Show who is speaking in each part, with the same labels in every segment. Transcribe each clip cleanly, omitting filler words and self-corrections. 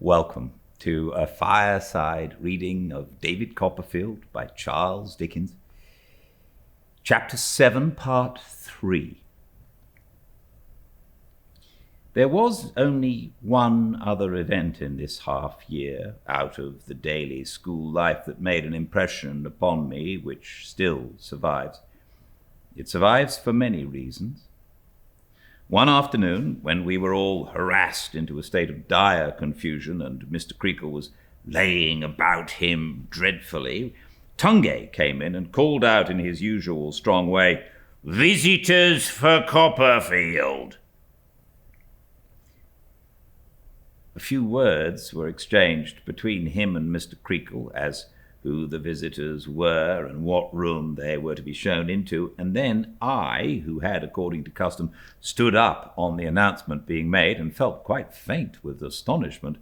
Speaker 1: Welcome to a fireside reading of David Copperfield by Charles Dickens. Chapter 7, Part 3. There was only one other event in this half-year out of the daily school life that made an impression upon me which still survives. It survives for many reasons. One afternoon, when we were all harassed into a state of dire confusion and Mr. Creakle was laying about him dreadfully, Tungay came in and called out in his usual strong way, "Visitors for Copperfield." A few words were exchanged between him and Mr. Creakle as who the visitors were and what room they were to be shown into, and then I, who had, according to custom, stood up on the announcement being made and felt quite faint with astonishment,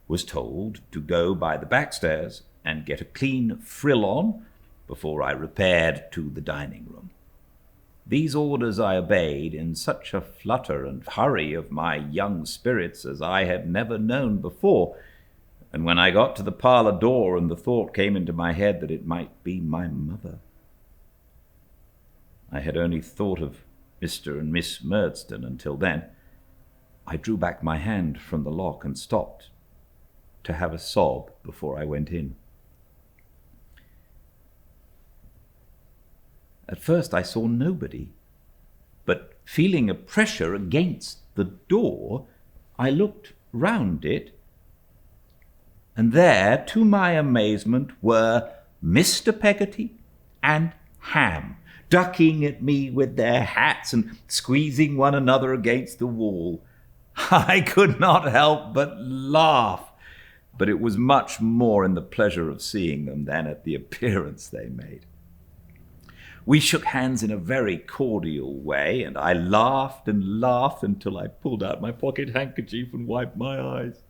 Speaker 1: was told to go by the back stairs and get a clean frill on before I repaired to the dining room. These orders I obeyed in such a flutter and hurry of my young spirits as I had never known before, and when I got to the parlour door and the thought came into my head that it might be my mother. I had only thought of Mr. and Miss Murdstone until then. I drew back my hand from the lock and stopped to have a sob before I went in. At first I saw nobody, but feeling a pressure against the door, I looked round it, and there, to my amazement, were Mr. Peggotty and Ham, ducking at me with their hats and squeezing one another against the wall. I could not help but laugh, but it was much more in the pleasure of seeing them than at the appearance they made. We shook hands in a very cordial way, and I laughed and laughed until I pulled out my pocket handkerchief and wiped my eyes.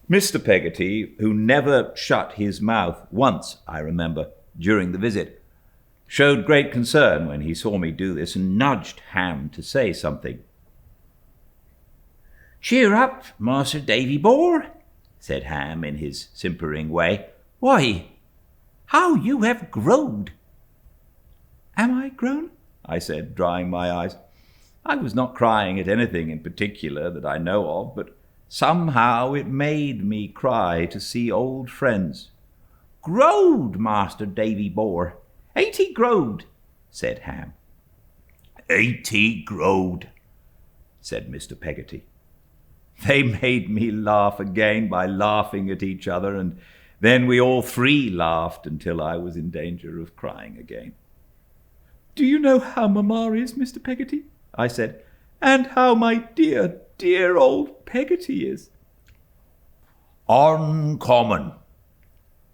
Speaker 1: Mr. Peggotty, who never shut his mouth once, I remember, during the visit, showed great concern when he saw me do this and nudged Ham to say something. "Cheer up, Master Davy Bore," said Ham in his simpering way. "Why, how you have growed!" "Am I grown?" I said, drying my eyes. I was not crying at anything in particular that I know of, but somehow it made me cry to see old friends. "Growed, Master Davy Bore. Ain't he growed?" said Ham. "Ain't he growed?" said Mr. Peggotty. They made me laugh again by laughing at each other, and then we all three laughed until I was in danger of crying again. "Do you know how Mamma is, Mr. Peggotty?" I said, "and how my dear, dear old Peggotty is?" "Uncommon,"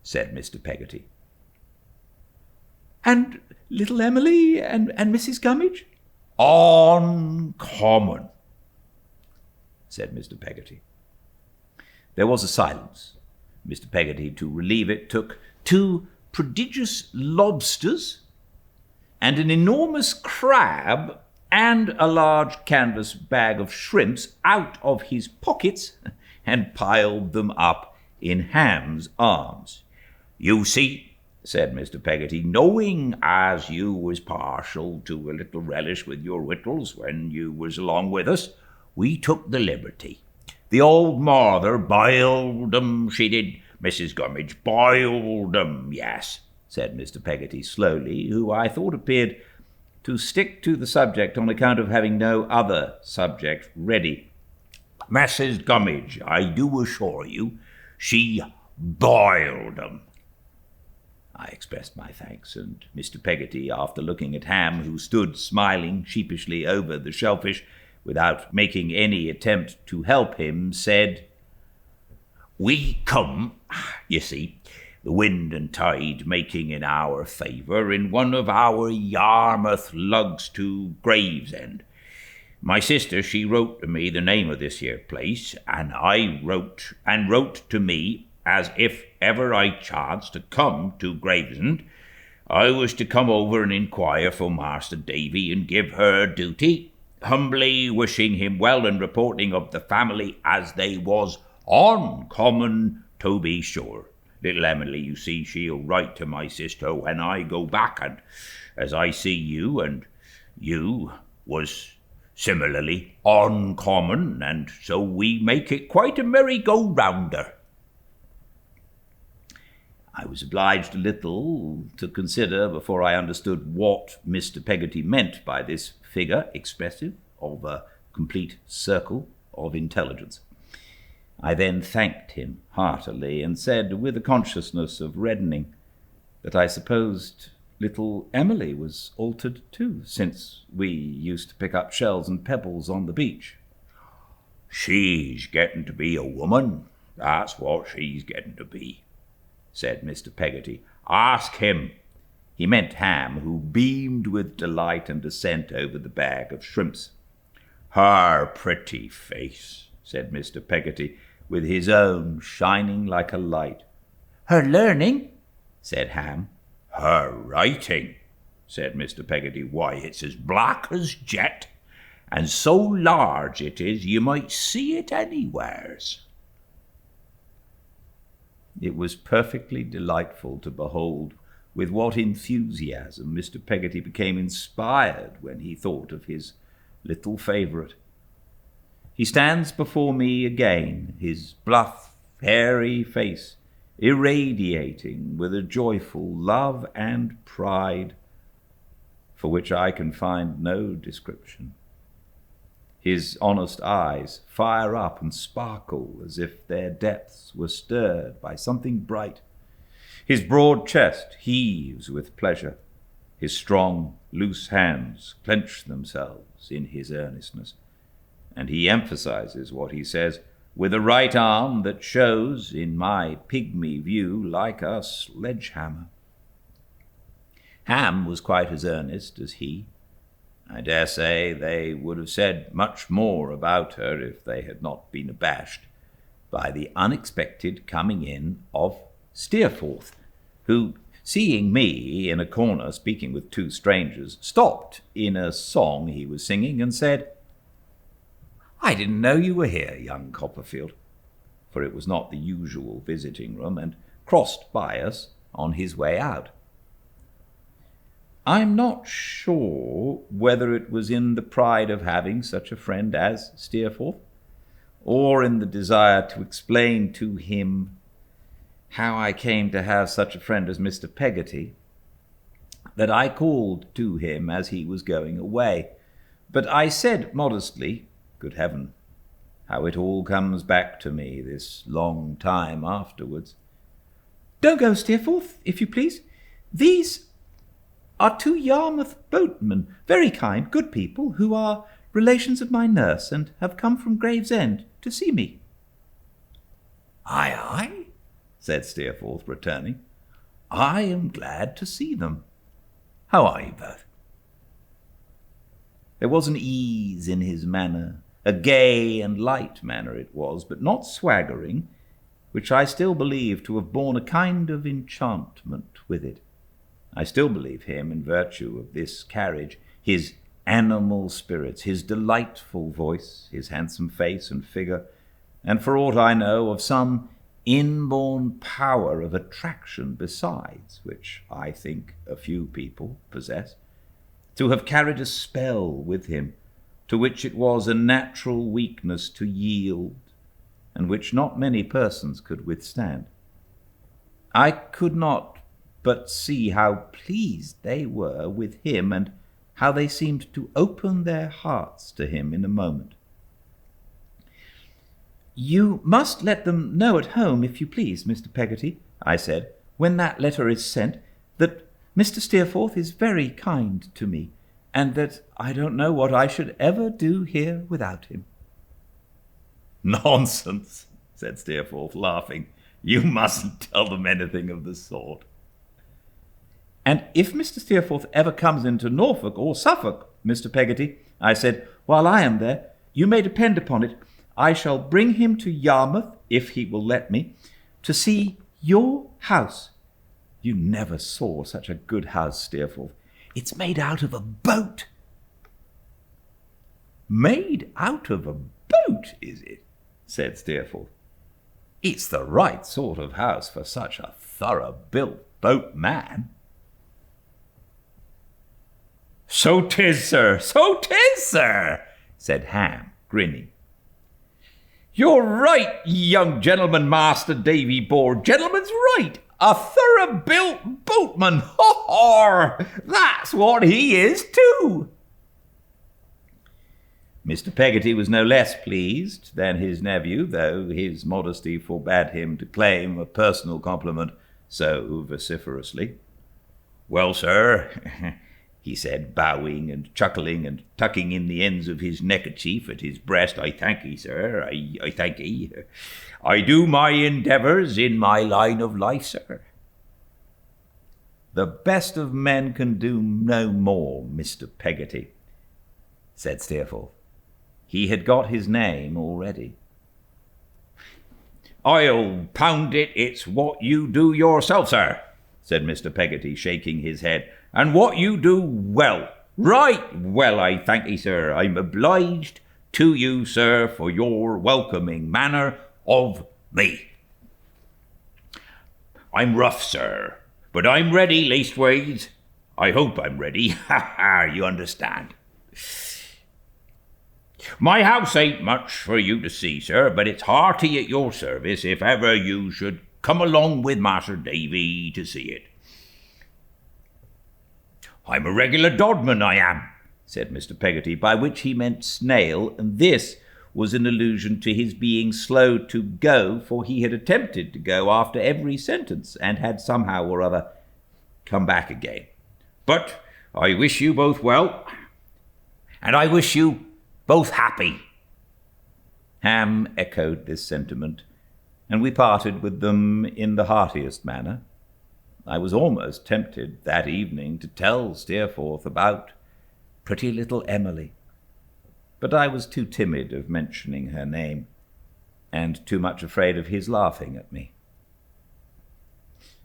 Speaker 1: said Mr. Peggotty. "And little Emily and Mrs. Gummidge?" "Uncommon," said Mr. Peggotty. There was a silence. Mr. Peggotty, to relieve it, took 2 prodigious lobsters and an enormous crab and a large canvas bag of shrimps out of his pockets and piled them up in Ham's arms. "You see," said Mr. Peggotty, "knowing as you was partial to a little relish with your victuals when you was along with us, we took the liberty. The old mother boiled 'em, she did, Mrs. Gummidge, boiled 'em, yes," said Mr. Peggotty slowly, who I thought appeared to stick to the subject on account of having no other subject ready. "Mrs. Gummidge, I do assure you, she boiled 'em." I expressed my thanks, and Mr. Peggotty, after looking at Ham, who stood smiling sheepishly over the shellfish, without making any attempt to help him, said, "We come, you see, the wind and tide making in our favour, in one of our Yarmouth lugs to Gravesend. My sister, she wrote to me the name of this here place, and I wrote to me as if ever I chanced to come to Gravesend, I was to come over and inquire for Master Davy and give her duty, humbly wishing him well and reporting of the family as they was Uncommon, to be sure. Little Emily, you see, she'll write to my sister when I go back, and as I see you, and you was similarly uncommon, and so we make it quite a merry-go-rounder. I was obliged a little to consider before I understood what Mr. Peggotty meant by this figure expressive of a complete circle of intelligence. I then thanked him heartily and said, with a consciousness of reddening, that I supposed little Emily was altered too, since we used to pick up shells and pebbles on the beach. She's getting to be a woman, that's what she's getting to be, said Mr. Peggotty. Ask him. He meant Ham, who beamed with delight and assent over the bag of shrimps. Her pretty face, said Mr. Peggotty, with his own shining like a light. Her learning, said Ham. Her writing, said Mr. Peggotty. Why, it's as black as jet, and so large it is you might see it anywheres. It was perfectly delightful to behold with what enthusiasm Mr. Peggotty became inspired when he thought of his little favourite. He stands before me again, his bluff, hairy face irradiating with a joyful love and pride for which I can find no description. His honest eyes fire up and sparkle as if their depths were stirred by something bright. His broad chest heaves with pleasure. His strong, loose hands clench themselves in his earnestness, and he emphasizes what he says with a right arm that shows, in my pygmy view, like a sledgehammer. Ham was quite as earnest as he. I dare say they would have said much more about her if they had not been abashed by the unexpected coming in of Steerforth, who, seeing me in a corner speaking with two strangers, stopped in a song he was singing and said, I didn't know you were here, young Copperfield, for it was not the usual visiting room, and crossed by us on his way out. I'm not sure whether it was in the pride of having such a friend as Steerforth, or in the desire to explain to him how I came to have such a friend as Mr. Peggotty, that I called to him as he was going away. But I said modestly, good heaven, how it all comes back to me this long time afterwards. Don't go, Steerforth, if you please. These are two Yarmouth boatmen, very kind, good people, who are relations of my nurse, and have come from Gravesend to see me. Aye, aye, said Steerforth, returning. I am glad to see them. How are you both? There was an ease in his manner, a gay and light manner it was, but not swaggering, which I still believe to have borne a kind of enchantment with it. I still believe him, in virtue of this carriage, his animal spirits, his delightful voice, his handsome face and figure, and for aught I know, of some inborn power of attraction besides, which I think a few people possess, to have carried a spell with him, to which it was a natural weakness to yield, and which not many persons could withstand. I could not but see how pleased they were with him, and how they seemed to open their hearts to him in a moment. You must let them know at home, if you please, Mr. Peggotty, I said, when that letter is sent, that Mr. Steerforth is very kind to me, and that I don't know what I should ever do here without him. Nonsense, said Steerforth, laughing. You mustn't tell them anything of the sort. And if Mr. Steerforth ever comes into Norfolk or Suffolk, Mr. Peggotty, I said, while I am there, you may depend upon it, I shall bring him to Yarmouth, if he will let me, to see your house. You never saw such a good house, Steerforth. It's made out of a boat. Made out of a boat, is it? Said Steerforth. It's the right sort of house for such a thorough-built boatman." "So 'tis, sir, so 'tis, sir," said Ham, grinning. "You're right, young gentleman, Master Davy Bore. Gentleman's right. A thorough-built boatman. Ho-ho! That's what he is, too." Mr. Peggotty was no less pleased than his nephew, though his modesty forbade him to claim a personal compliment so vociferously. "Well, sir," he said, bowing and chuckling and tucking in the ends of his neckerchief at his breast, "I thank ye, sir, I thank ye. I do my endeavours in my line of life, sir." "The best of men can do no more, Mr. Peggotty," said Steerforth. He had got his name already. "I'll pound it's what you do yourself, sir," said Mr. Peggotty, shaking his head, "and what you do well. Right well, I thank ye, sir. I'm obliged to you, sir, for your welcoming manner of me. I'm rough, sir, but I'm ready, leastways. I hope I'm ready. Ha, you understand. My house ain't much for you to see, sir, but it's hearty at your service if ever you should come along with Master Davy to see it." "I'm a regular dodman, I am," said Mr. Peggotty, by which he meant snail, and this was an allusion to his being slow to go, for he had attempted to go after every sentence, and had somehow or other come back again. "But I wish you both well, and I wish you both happy." Ham echoed this sentiment, and we parted with them in the heartiest manner. I was almost tempted that evening to tell Steerforth about pretty little Emily, but I was too timid of mentioning her name, and too much afraid of his laughing at me.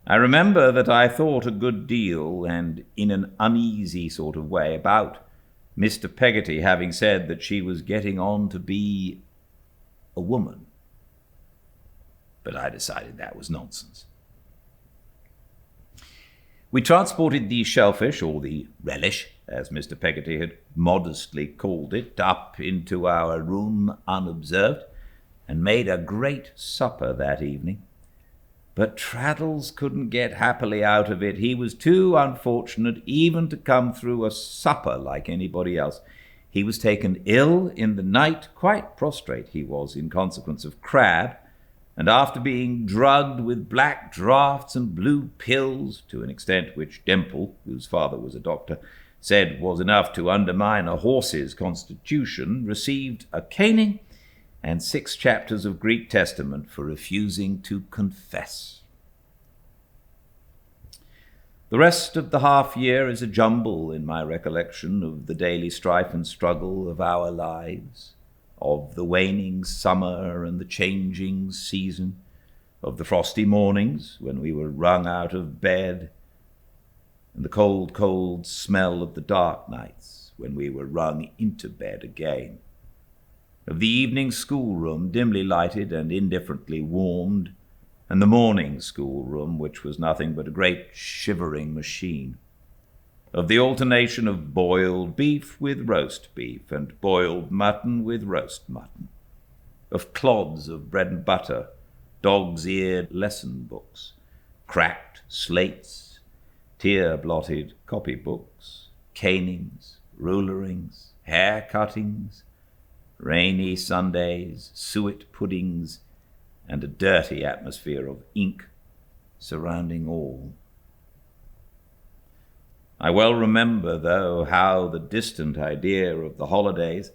Speaker 1: I remember that I thought a good deal, and in an uneasy sort of way, about Mr. Peggotty having said that she was getting on to be a woman, but I decided that was nonsense. We transported the shellfish, or the relish, as Mr. Peggotty had modestly called it, up into our room unobserved, and made a great supper that evening. But Traddles couldn't get happily out of it. He was too unfortunate even to come through a supper like anybody else. He was taken ill in the night, quite prostrate he was in consequence of crab, and after being drugged with black draughts and blue pills, to an extent which Demple, whose father was a doctor, said was enough to undermine a horse's constitution, received a caning and 6 chapters of Greek Testament for refusing to confess. The rest of the half-year is a jumble in my recollection of the daily strife and struggle of our lives, of the waning summer and the changing season, of the frosty mornings when we were wrung out of bed, and the cold, cold smell of the dark nights when we were wrung into bed again, of the evening schoolroom dimly lighted and indifferently warmed, and the morning schoolroom which was nothing but a great shivering machine, of the alternation of boiled beef with roast beef and boiled mutton with roast mutton, of clods of bread and butter, dog's-eared lesson books, cracked slates, tear-blotted copybooks, canings, rulerings, hair-cuttings, rainy Sundays, suet puddings, and a dirty atmosphere of ink surrounding all. I well remember, though, how the distant idea of the holidays,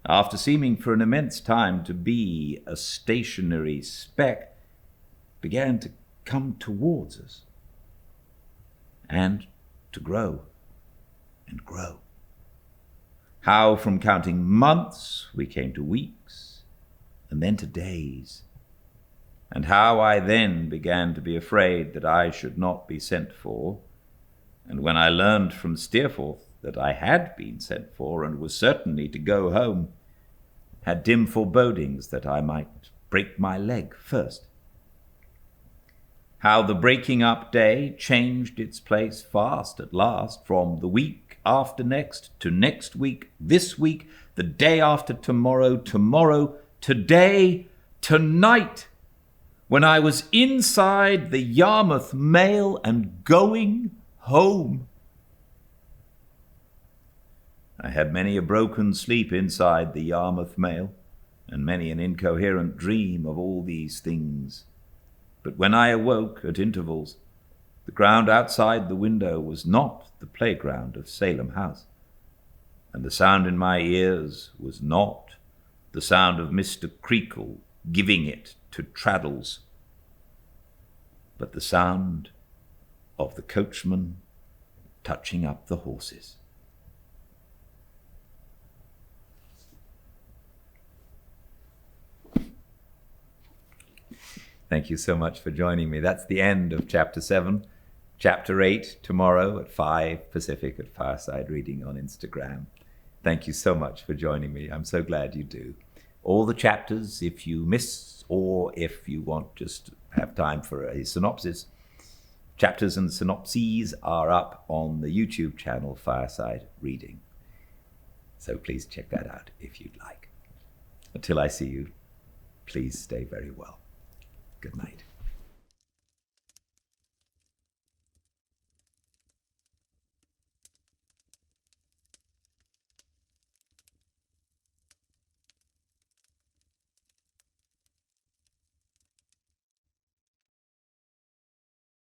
Speaker 1: after seeming for an immense time to be a stationary speck, began to come towards us, and to grow and grow. How from counting months we came to weeks, and then to days, and how I then began to be afraid that I should not be sent for, and when I learned from Steerforth that I had been sent for and was certainly to go home, had dim forebodings that I might break my leg first. How the breaking up day changed its place fast at last, from the week after next to next week, this week, the day after tomorrow, tomorrow, today, tonight, when I was inside the Yarmouth mail and going home. I had many a broken sleep inside the Yarmouth mail, and many an incoherent dream of all these things. But when I awoke at intervals, the ground outside the window was not the playground of Salem House, and the sound in my ears was not the sound of Mr. Creakle giving it to Traddles, but the sound of the coachman touching up the horses. Thank you so much for joining me. That's the end of Chapter 7. Chapter 8 tomorrow at 5 Pacific at Fireside Reading on Instagram. Thank you so much for joining me. I'm so glad you do. All the chapters, if you miss or if you want just to have time for a synopsis, chapters and synopses are up on the YouTube channel Fireside Reading. So please check that out if you'd like. Until I see you, please stay very well. Good night.